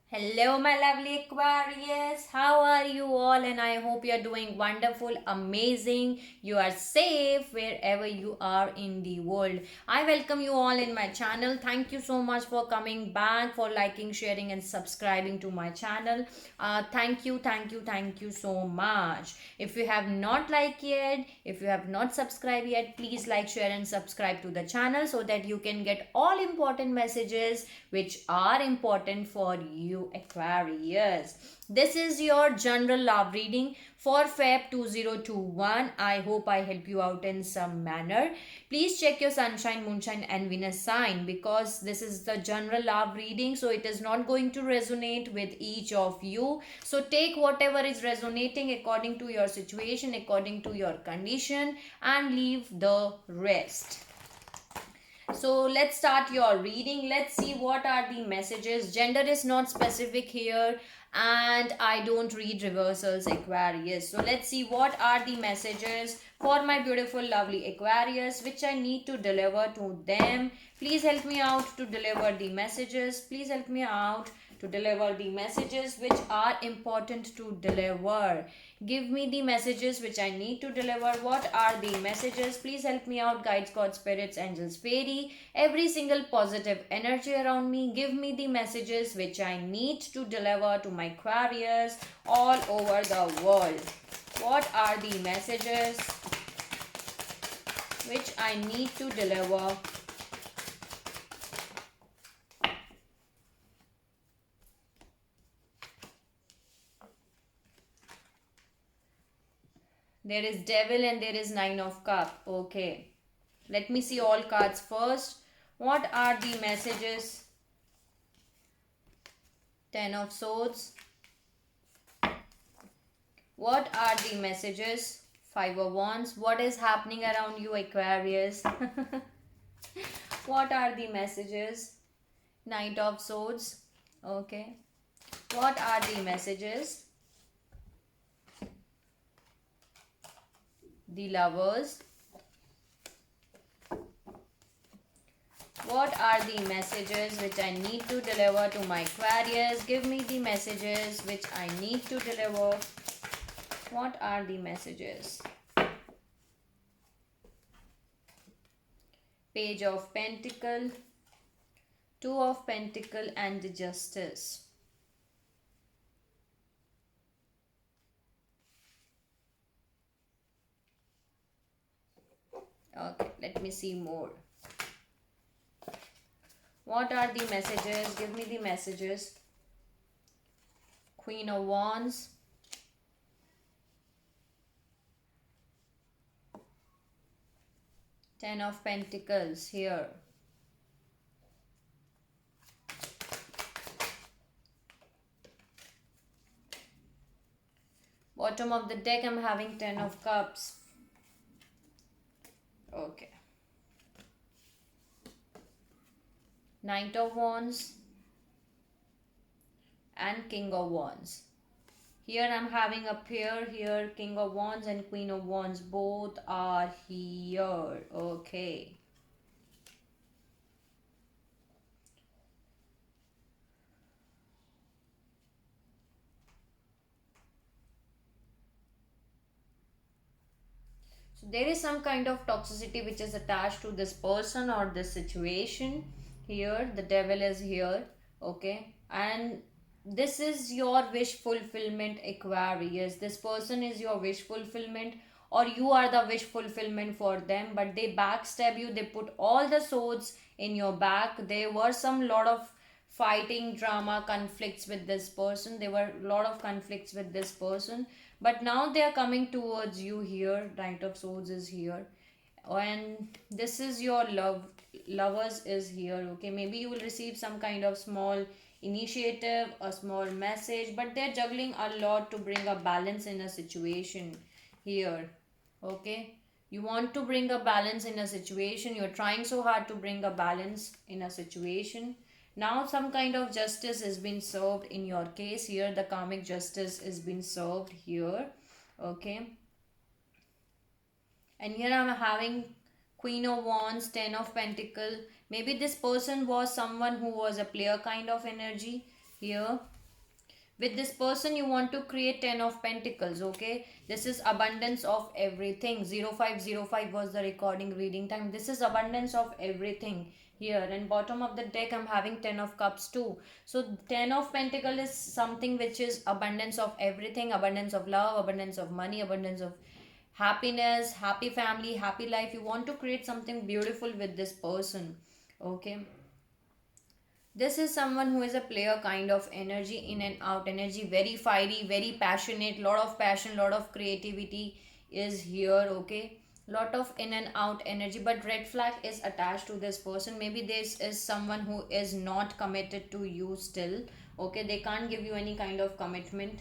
Hello, my lovely Aquarius. How are you all? And I hope you are doing wonderful, amazing. You are safe wherever you are in the world. I welcome you all in my channel. Thank you so much for coming back, for liking, sharing, and subscribing to my channel. Thank you so much. If you have not liked yet, if you have not subscribed yet, please like, share, and subscribe to the channel so that you can get all important messages which are important for you Aquarius. This is your general love reading for Feb 2021. I hope I help you out in some manner. Please check your sunshine, moonshine, and Venus sign because this is the general love reading, so it is not going to resonate with each of you. So take whatever is resonating according to your situation, according to your condition, and leave the rest. So let's start your reading. Let's see what are the messages. Gender is not specific here, and I don't read reversals, Aquarius. So let's see what are the messages for my beautiful, lovely Aquarius, which I need to deliver to them. Please help me out to deliver the messages. Please help me out to deliver the messages which are important to deliver. Give me the messages which I need to deliver. What are the messages? Please help me out, guides, God, spirits, angels, fairy, every single positive energy around me. Give me the messages which I need to deliver to my Aquarius all over the world. What are the messages which I need to deliver? There is devil and there is nine of cup. Okay. Let me see all cards first. What are the messages? Ten of swords. What are the messages? Five of wands. What is happening around you, Aquarius? What are the messages? Knight of swords. Okay. What are the messages? The lovers. What are the messages which I need to deliver to my Aquarius? Give me the messages which I need to deliver. What are the messages? Page of Pentacle, Two of Pentacle, and the Justice. Okay, let me see more. What are the messages? Give me the messages. Queen of Wands. Ten of Pentacles here. Bottom of the deck, I'm having Ten of Cups. Okay. Knight of Wands and King of Wands. Here I'm having a pair here, King of Wands and Queen of Wands. Both are here. Okay. So there is some kind of toxicity which is attached to this person or this situation. Here the devil is here. Okay. And this is your wish fulfillment, Aquarius. This person is your wish fulfillment, or you are the wish fulfillment for them, but they backstab you. They put all the swords in your back. There were some lot of fighting, drama, conflicts with this person. There were a lot of conflicts with this person, but now they are coming towards you. Here Knight of Swords is here, and this is your lovers is here. Okay, maybe you will receive some kind of small initiative, a small message, but they're juggling a lot to bring a balance in a situation here. Okay, you want to bring a balance in a situation. You're trying so hard to bring a balance in a situation. Now some kind of justice has been served in your case. Here the karmic justice is being served here. Okay, and here I'm having Queen of Wands, Ten of Pentacle. Maybe this person was someone who was a player kind of energy here. With this person you want to create 10 of pentacles. Okay, this is abundance of everything. 0505 was the recording reading time. This is abundance of everything here. And bottom of the deck I'm having 10 of cups too. So 10 of pentacle is something which is abundance of everything. Abundance of love, abundance of money, abundance of happiness, happy family, happy life. You want to create something beautiful with this person. Okay, this is someone who is a player kind of energy, in and out energy, very fiery, very passionate, lot of passion, lot of creativity is here. Okay, lot of in and out energy, but red flag is attached to this person. Maybe this is someone who is not committed to you still. Okay, they can't give you any kind of commitment.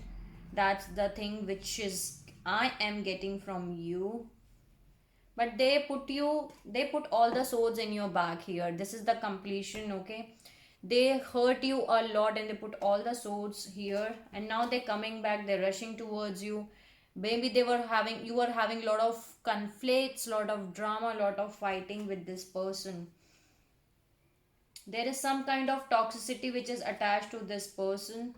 That's the thing which is I am getting from you. But they put all the swords in your back here. This is the completion. Okay, they hurt you a lot and they put all the swords here, and now they're coming back, they're rushing towards you. Maybe you were having lot of conflicts, lot of drama, lot of fighting with this person. There is some kind of toxicity which is attached to this person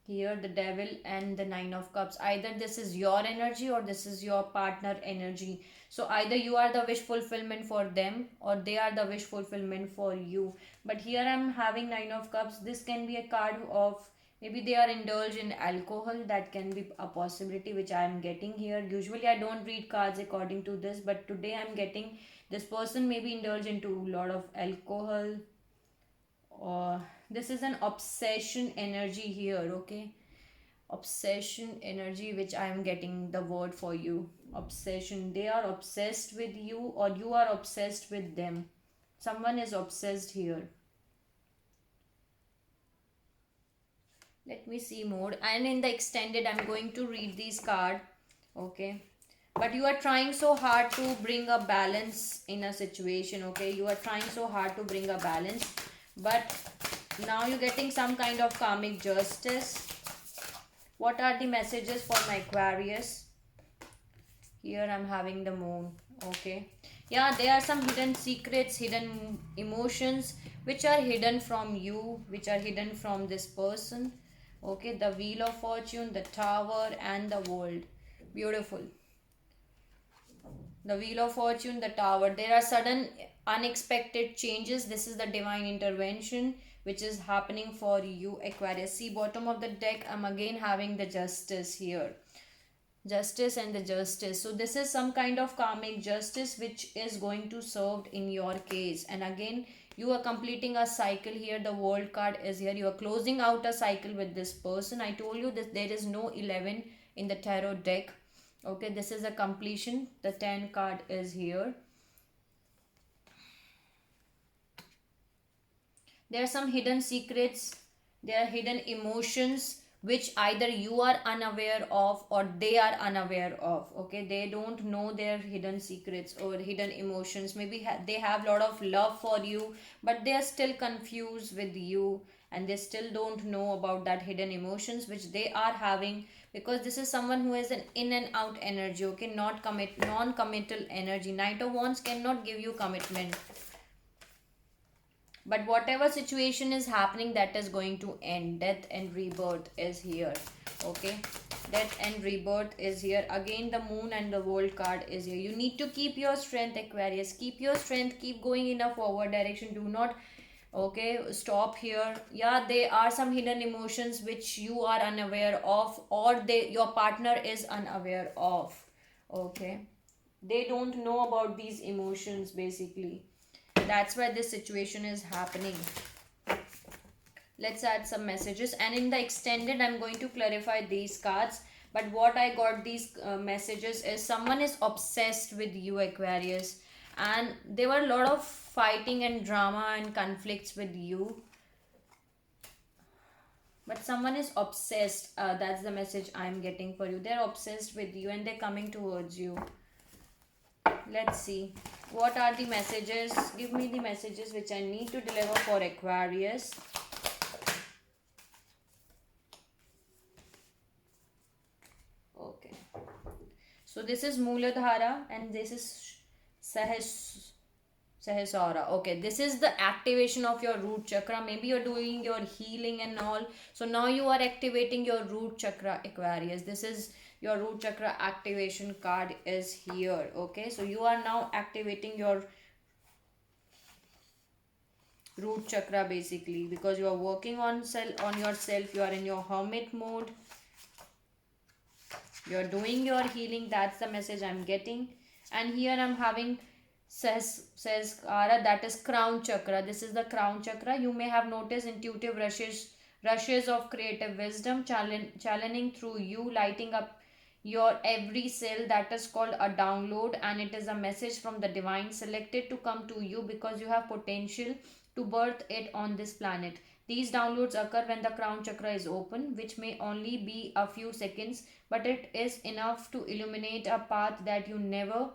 here. The devil and the nine of cups, either this is your energy or this is your partner energy. So either you are the wish fulfillment for them or they are the wish fulfillment for you. But here I'm having nine of cups. This can be a card of maybe they are indulged in alcohol. That can be a possibility which I am getting here. Usually I don't read cards according to this, but today I'm getting this person may be indulged into a lot of alcohol, or this is an obsession energy here. Okay, obsession energy which I am getting the word for you. Obsession, they are obsessed with you or you are obsessed with them. Someone is obsessed here. Let me see more, and in the extended I'm going to read these card. Okay, but you are trying so hard to bring a balance in a situation. Okay, you are trying so hard to bring a balance, but now you're getting some kind of karmic justice. What are the messages for my Aquarius? Here I'm having the moon. Okay, yeah, there are some hidden secrets, hidden emotions which are hidden from you, which are hidden from this person. Okay, the wheel of fortune, the tower, and the world. Beautiful. The wheel of fortune, the tower, there are sudden unexpected changes. This is the divine intervention which is happening for you, Aquarius. See, bottom of the deck I'm again having the justice here. Justice and the justice. So this is some kind of karmic justice which is going to serve in your case. And again, you are completing a cycle here. The world card is here. You are closing out a cycle with this person. I told you that there is no 11 in the tarot deck. Okay, this is a completion. The 10 card is here. There are some hidden secrets. There are hidden emotions which either you are unaware of or they are unaware of. Okay, they don't know their hidden secrets or hidden emotions. Maybe they have a lot of love for you, but they are still confused with you, and they still don't know about that hidden emotions which they are having, because this is someone who has an in and out energy. Okay, not non-committal energy. Knight of Wands cannot give you commitment, but whatever situation is happening, that is going to end. Death and rebirth is here. Okay, death and rebirth is here. Again, the moon and the world card is here. You need to keep your strength, Aquarius. Keep your strength, keep going in a forward direction. Do not, okay, stop here. Yeah, there are some hidden emotions which you are unaware of, or your partner is unaware of. Okay, they don't know about these emotions basically. That's why this situation is happening. Let's add some messages, and in the extended I'm going to clarify these cards. But what I got these messages is someone is obsessed with you, Aquarius, and there were a lot of fighting and drama and conflicts with you, but someone is obsessed. That's the message I'm getting for you. They're obsessed with you and they're coming towards you. Let's see, what are the messages? Give me the messages which I need to deliver for Aquarius. Okay, so this is Mooladhara and this is Sahasrara. Okay, this is the activation of your root chakra. Maybe you're doing your healing and all. So now you are activating your root chakra, Aquarius. This is your root chakra activation card is here. Okay, so you are now activating your root chakra basically because you are working on yourself. You are in your hermit mode. You're doing your healing. That's the message I'm getting. And here I'm having says Kara, that is crown chakra. This is the crown chakra. You may have noticed intuitive rushes of creative wisdom channeling through you, lighting up your every cell. That is called a download, and it is a message from the divine selected to come to you because you have potential to birth it on this planet. These downloads occur when the crown chakra is open, which may only be a few seconds, but it is enough to illuminate a path that you never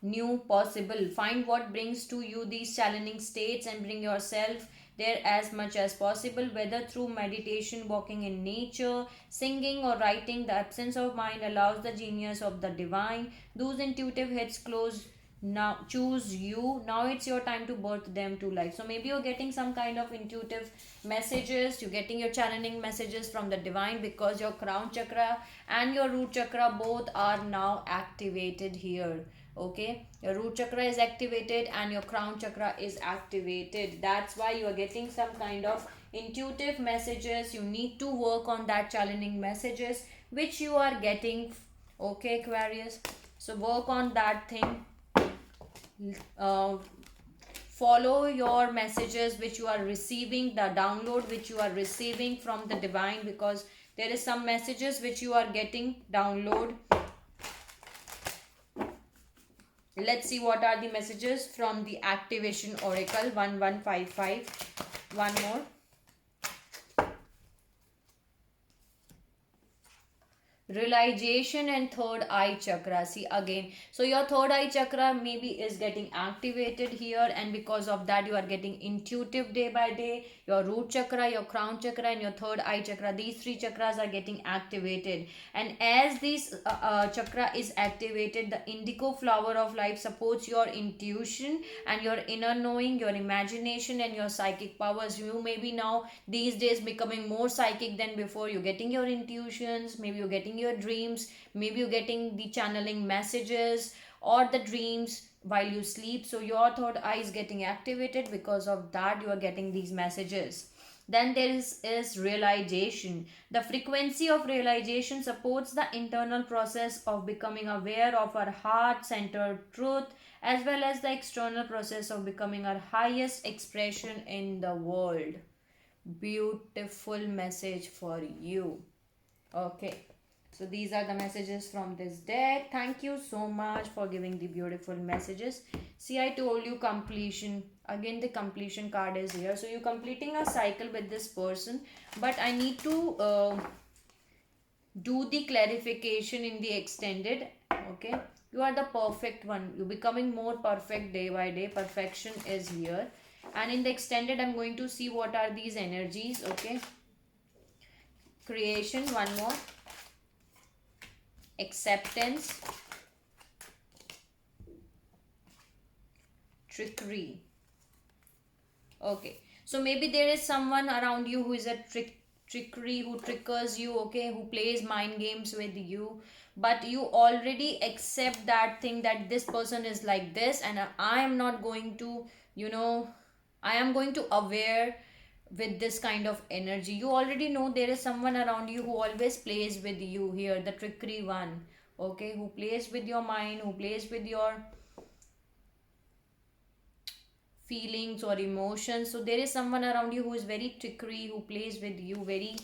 knew possible. Find what brings to you these challenging states and bring yourself there as much as possible, whether through meditation, walking in nature, singing, or writing. The absence of mind allows the genius of the divine. Those intuitive hits close now choose you. Now it's your time to birth them to life. So maybe you're getting some kind of intuitive messages, you're getting your channeling messages from the divine because your crown chakra and your root chakra both are now activated here. Okay, your root chakra is activated and your crown chakra is activated. That's why you are getting some kind of intuitive messages. You need to work on that challenging messages which you are getting. Okay, Aquarius, so work on that thing. uh, Follow your messages which you are receiving, the download which you are receiving from the divine, because there is some messages which you are getting download. Let's see what are the messages from the activation oracle 1155. One more. Realization and third eye chakra. See again, so your third eye chakra maybe is getting activated here, and because of that you are getting intuitive day by day. Your root chakra, your crown chakra, and your third eye chakra, these three chakras are getting activated. And as this chakra is activated, the indigo flower of life supports your intuition and your inner knowing, your imagination, and your psychic powers. You may be now these days becoming more psychic than before. You're getting your intuitions, maybe you're getting your dreams, maybe you're getting the channeling messages or the dreams while you sleep. So your third eye is getting activated. Because of that you are getting these messages. Then there is realization. The frequency of realization supports the internal process of becoming aware of our heart centered truth, as well as the external process of becoming our highest expression in the world. Beautiful message for you. Okay, so these are the messages from this deck. Thank you so much for giving the beautiful messages. See, I told you completion. Again, the completion card is here. So you're completing a cycle with this person, but I need to do the clarification in the extended. Okay, you are the perfect one. You're becoming more perfect day by day. Perfection is here. And in the extended, I'm going to see what are these energies. Okay, creation, one more, acceptance, trickery. Okay, so maybe there is someone around you who is a trickery, who triggers you. Okay, who plays mind games with you, but you already accept that thing, that this person is like this, and I am not going to, you know, I am going to aware with this kind of energy. You already know there is someone around you who always plays with you here, the trickery one. Okay, who plays with your mind, who plays with your feelings or emotions. So there is someone around you who is very trickery, who plays with you very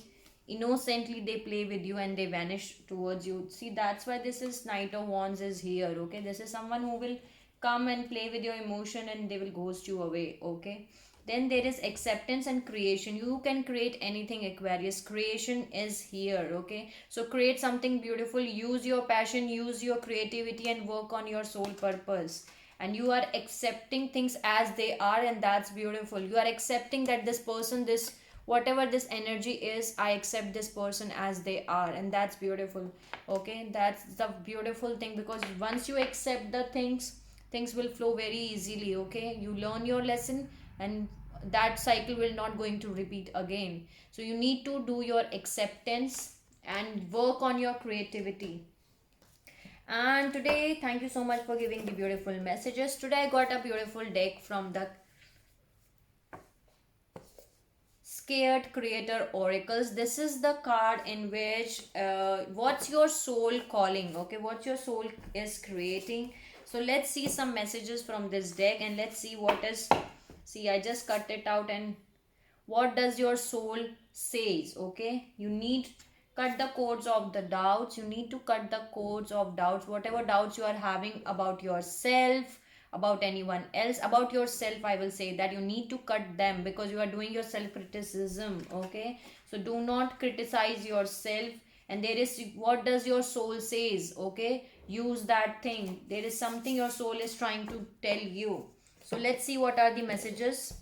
innocently. They play with you and they vanish towards you. See, that's why this is Knight of Wands is here. Okay, this is someone who will come and play with your emotion and they will ghost you away. Okay, then there is acceptance and creation. You can create anything, Aquarius. Creation is here. Okay, so create something beautiful. Use your passion, use your creativity, and work on your soul purpose. And you are accepting things as they are, and that's beautiful. You are accepting that this person, this whatever this energy is, I accept this person as they are, and that's beautiful. Okay, that's the beautiful thing, because once you accept the things, things will flow very easily. Okay, you learn your lesson, and that cycle will not going to repeat again. So you need to do your acceptance and work on your creativity. And today, thank you so much for giving the beautiful messages. Today I got a beautiful deck from the Scared Creator Oracles. This is the card in which what's your soul calling, okay, what your soul is creating. So let's see some messages from this deck, and let's see what is, see, I just cut it out, and what does your soul says. Okay, you need cut the codes of the doubts. You need to cut the codes of doubts, whatever doubts you are having about yourself, about anyone else, about yourself. I will say that you need to cut them because you are doing your self criticism. Okay, so do not criticize yourself. And there is, what does your soul says. Okay, use that thing. There is something your soul is trying to tell you. So let's see what are the messages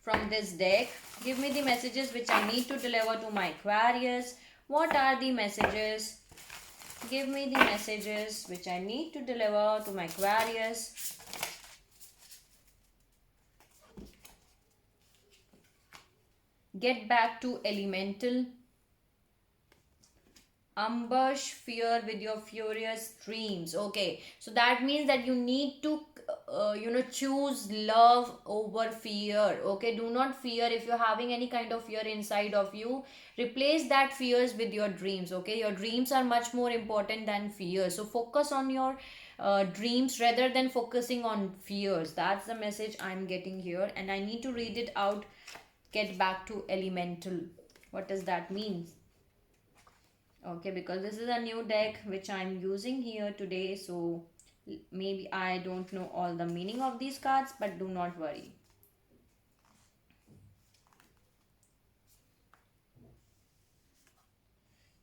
from this deck. Give me the messages which I need to deliver to my Aquarius. What are the messages? Give me the messages which I need to deliver to my Aquarius. Get back to elemental. Ambush fear with your furious dreams. Okay, so that means that you need to choose love over fear. Okay, do not fear. If you're having any kind of fear inside of you, replace that fears with your dreams. Okay, your dreams are much more important than fear, so focus on your dreams rather than focusing on fears. That's the message I'm getting here, and I need to read it out. Get back to elemental. What does that mean? Okay, because this is a new deck which I'm using here today, so maybe I don't know all the meaning of these cards, but do not worry.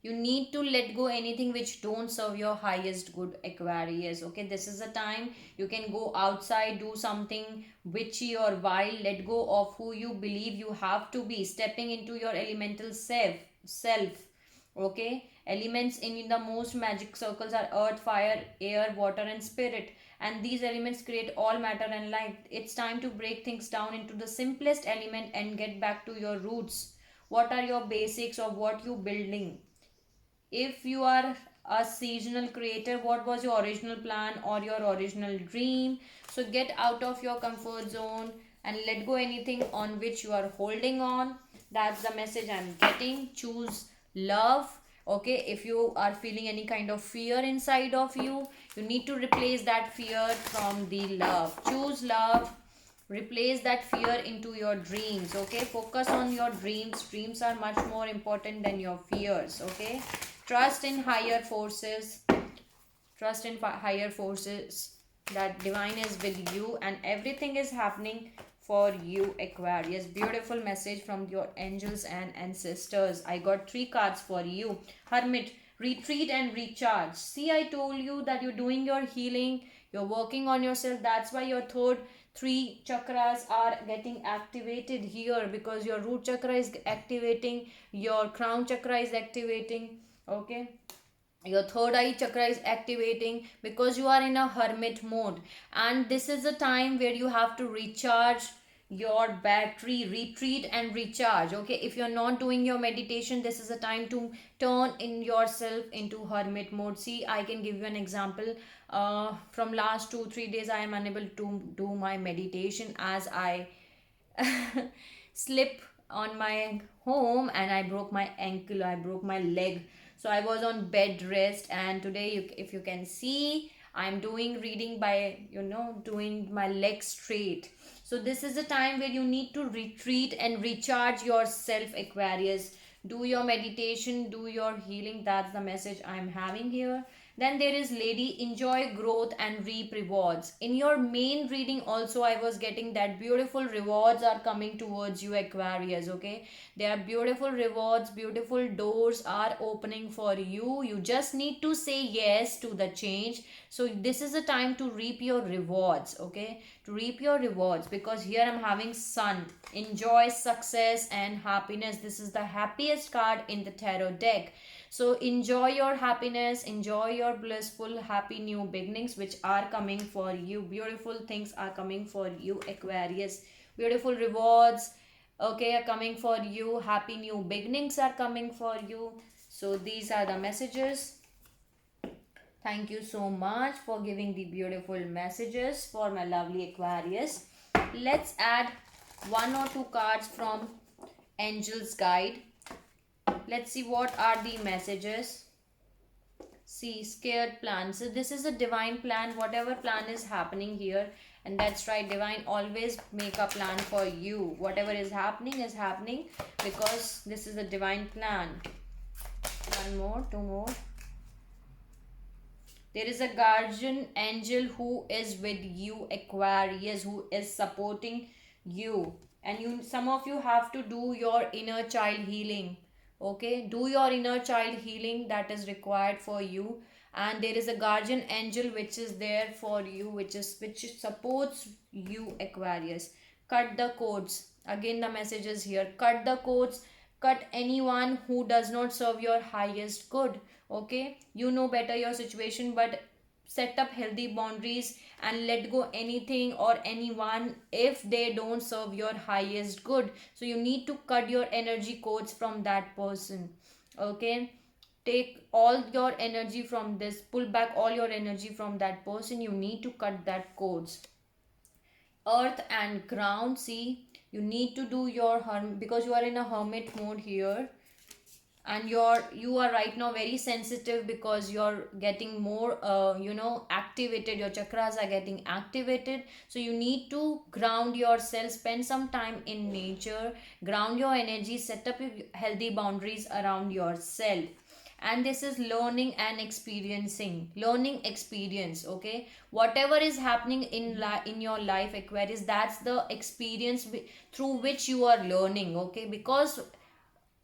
You need to let go anything which don't serve your highest good, Aquarius. Okay, this is a time you can go outside, do something witchy or wild. Let go of who you believe you have to be, stepping into your elemental self. Okay, elements in the most magic circles are earth, fire, air, water, and spirit, and these elements create all matter and life. It's time to break things down into the simplest element and get back to your roots. What are your basics of what you building? If you are a seasonal creator, what was your original plan or your original dream? So get out of your comfort zone and let go anything on which you are holding on. That's the message I'm getting. Choose love. Okay, if you are feeling any kind of fear inside of you, you need to replace that fear from the love. Choose love. Replace that fear into your dreams. Okay, focus on your dreams. Dreams are much more important than your fears. Okay, trust in higher forces. Trust in higher forces, that divine is with you and everything is happening for you, Aquarius. Beautiful message from your angels and ancestors. I got 3 cards for you. Hermit, retreat and recharge. See, I told you that you're doing your healing, you're working on yourself. That's why your third 3 chakras are getting activated here, because your root chakra is activating, your crown chakra is activating. Okay, your third eye chakra is activating because you are in a hermit mode, and this is a time where you have to recharge your battery, retreat and recharge. Okay, if you're not doing your meditation, this is a time to turn in yourself into hermit mode. See, I can give you an example. From last 2-3 days I am unable to do my meditation as I slip on my home and I broke my ankle, I broke my leg. So I was on bed rest, and today if you can see, I'm doing reading by doing my legs straight. So this is a time where you need to retreat and recharge yourself, Aquarius. Do your meditation, do your healing. That's the message I'm having here. Then there is lady, enjoy growth and reap rewards. In your main reading also I was getting that beautiful rewards are coming towards you, Aquarius. Okay, there are beautiful rewards, beautiful doors are opening for you. You just need to say yes to the change. So this is a time to reap your rewards. Okay, to reap your rewards, because here I'm having sun, enjoy success and happiness. This is the happiest card in the tarot deck. So enjoy your happiness, enjoy your secure, blissful, happy new beginnings which are coming for you. Beautiful things are coming for you, Aquarius. Beautiful rewards, okay, are coming for you. Happy new beginnings are coming for you. So these are the messages. Thank you so much for giving the beautiful messages for my lovely Aquarius. Let's add one or two cards from Angel's Guide. Let's see what are the messages. See, scared plan. So this is a divine plan. Whatever plan is happening here, and that's right, divine always make a plan for you. Whatever is happening because this is a divine plan. One more, two more. There is a guardian angel who is with you, Aquarius, who is supporting you. And some of you have to do your inner child healing. Okay, do your inner child healing that is required for you. And there is a guardian angel which is there for you, which supports you, Aquarius. Cut the cords. Again, the message is here. Cut the cords. Cut anyone who does not serve your highest good. Okay, you know better your situation, but set up healthy boundaries and let go anything or anyone if they don't serve your highest good. So you need to cut your energy codes from that person. Okay, take all your energy from this, pull back all your energy from that person. You need to cut that codes. Earth and ground, see, you need to do your because you are in a hermit mode here, and you are right now very sensitive because you're getting more activated. Your chakras are getting activated, so you need to ground yourself, spend some time in nature, ground your energy, set up healthy boundaries around yourself. And this is learning and experiencing, learning experience. Okay, whatever is happening in your life, Aquarius, that's the experience through which you are learning. Okay, because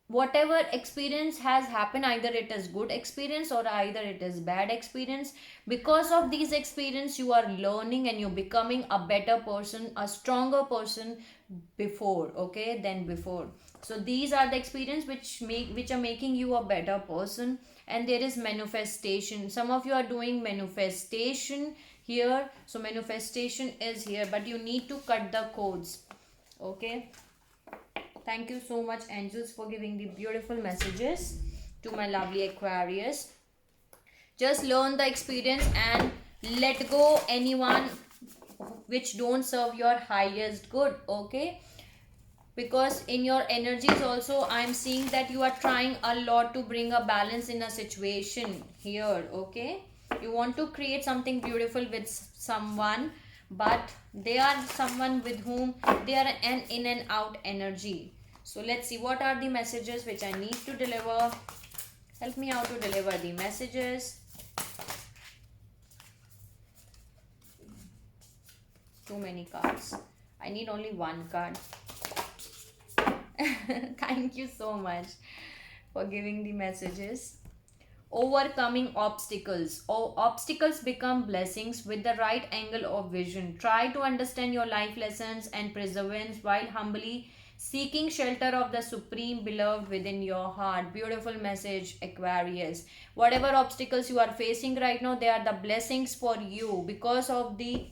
whatever experience has happened, either it is good experience or either it is bad experience, because of these experience you are learning and you're becoming a better person, a stronger person before, okay, than before. So these are the experience which are making you a better person. And there is manifestation. Some of you are doing manifestation here, so manifestation is here, but you need to cut the codes. Okay, thank you so much, angels, for giving the beautiful messages to my lovely Aquarius. Just learn the experience and let go anyone which don't serve your highest good. Okay, because in your energies also I'm seeing that you are trying a lot to bring a balance in a situation here. Okay, you want to create something beautiful with someone, but they are someone with whom they are an in and out energy. So let's see what are the messages which I need to deliver. Help me out to deliver the messages. Too many cards. I need only one card. Thank you so much for giving the messages. Overcoming obstacles. Obstacles become blessings with the right angle of vision. Try to understand your life lessons and perseverance while humbly seeking shelter of the supreme beloved within your heart. Beautiful message, Aquarius. Whatever obstacles you are facing right now, they are the blessings for you because of the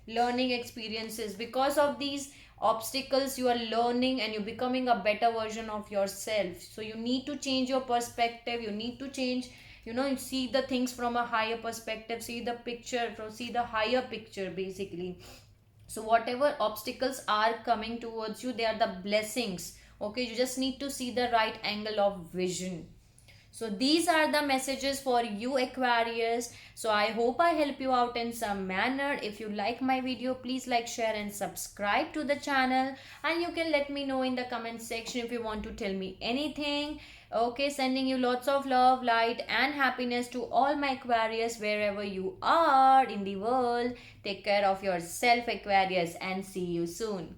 learning experiences. Because of these obstacles you are learning and you're becoming a better version of yourself. So you need to change your perspective. You need to change, you see the things from a higher perspective, see the picture, see the higher picture basically. So whatever obstacles are coming towards you, they are the blessings. Okay, you just need to see the right angle of vision. So these are the messages for you, Aquarius. So I hope I help you out in some manner. If you like my video, please like, share and subscribe to the channel. And you can let me know in the comment section if you want to tell me anything. Okay, sending you lots of love, light and happiness to all my Aquarius wherever you are in the world. Take care of yourself, Aquarius, and see you soon.